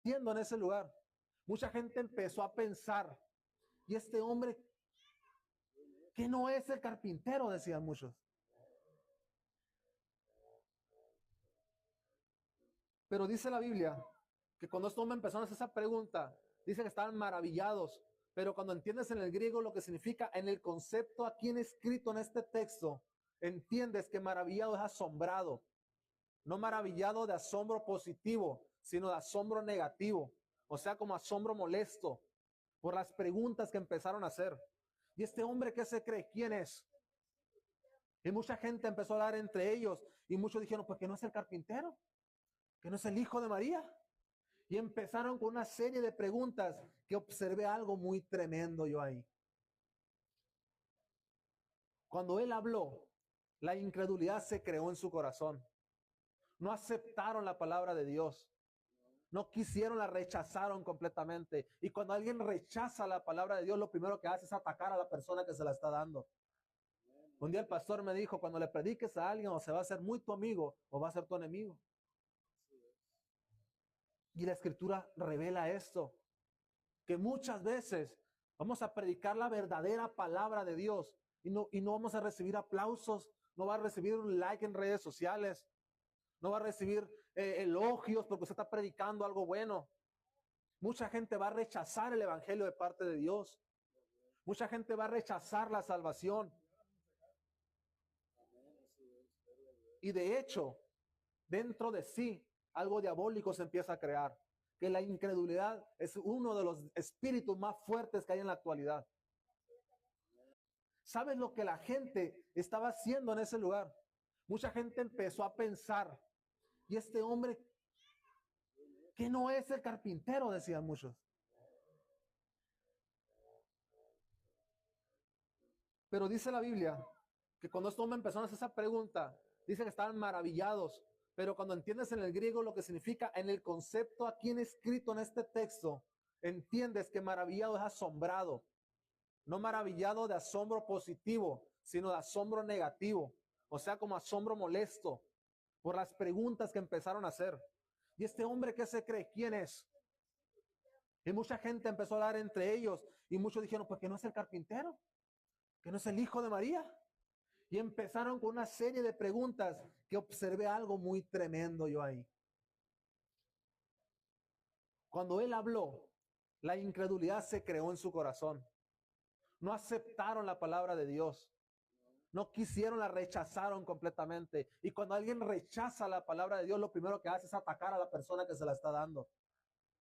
en ese lugar, mucha gente empezó a pensar, y este hombre, ¿que no es el carpintero?, decían muchos. Pero dice la Biblia que cuando este hombre empezó a hacer esa pregunta, dice que estaban maravillados. Pero cuando entiendes en el griego lo que significa, en el concepto aquí en escrito en este texto, entiendes que maravillado es asombrado. No maravillado de asombro positivo, sino de asombro negativo. O sea, como asombro molesto por las preguntas que empezaron a hacer. ¿Y este hombre qué se cree? ¿Quién es? Y mucha gente empezó a hablar entre ellos y muchos dijeron, pues que no es el carpintero, que no es el hijo de María. Y empezaron con una serie de preguntas que observé algo muy tremendo yo ahí. Cuando él habló, la incredulidad se creó en su corazón. No aceptaron la palabra de Dios. No quisieron, la rechazaron completamente. Y cuando alguien rechaza la palabra de Dios, lo primero que hace es atacar a la persona que se la está dando. Un día el pastor me dijo, cuando le prediques a alguien, o se va a hacer muy tu amigo o va a ser tu enemigo. Y la escritura revela esto, que muchas veces vamos a predicar la verdadera palabra de Dios y no vamos a recibir aplausos, no va a recibir un like en redes sociales, no va a recibir elogios porque usted está predicando algo bueno. Mucha gente va a rechazar el evangelio de parte de Dios. Mucha gente va a rechazar la salvación. Y de hecho, dentro de sí, algo diabólico se empieza a crear. Que la incredulidad es uno de los espíritus más fuertes que hay en la actualidad. ¿Sabes lo que la gente estaba haciendo en ese lugar? Mucha gente empezó a pensar, y este hombre, ¿que no es el carpintero?, decían muchos. Pero dice la Biblia que cuando este hombre empezó a hacer esa pregunta, dice que estaban maravillados. Pero cuando entiendes en el griego lo que significa, en el concepto aquí en escrito en este texto, entiendes que maravillado es asombrado. No maravillado de asombro positivo, sino de asombro negativo. O sea, como asombro molesto por las preguntas que empezaron a hacer. ¿Y este hombre qué se cree? ¿Quién es? Y mucha gente empezó a hablar entre ellos y muchos dijeron, pues que no es el carpintero, que no es el hijo de María. Y empezaron con una serie de preguntas que observé algo muy tremendo yo ahí. Cuando él habló, la incredulidad se creó en su corazón. No aceptaron la palabra de Dios. No quisieron, la rechazaron completamente. Y cuando alguien rechaza la palabra de Dios, lo primero que hace es atacar a la persona que se la está dando.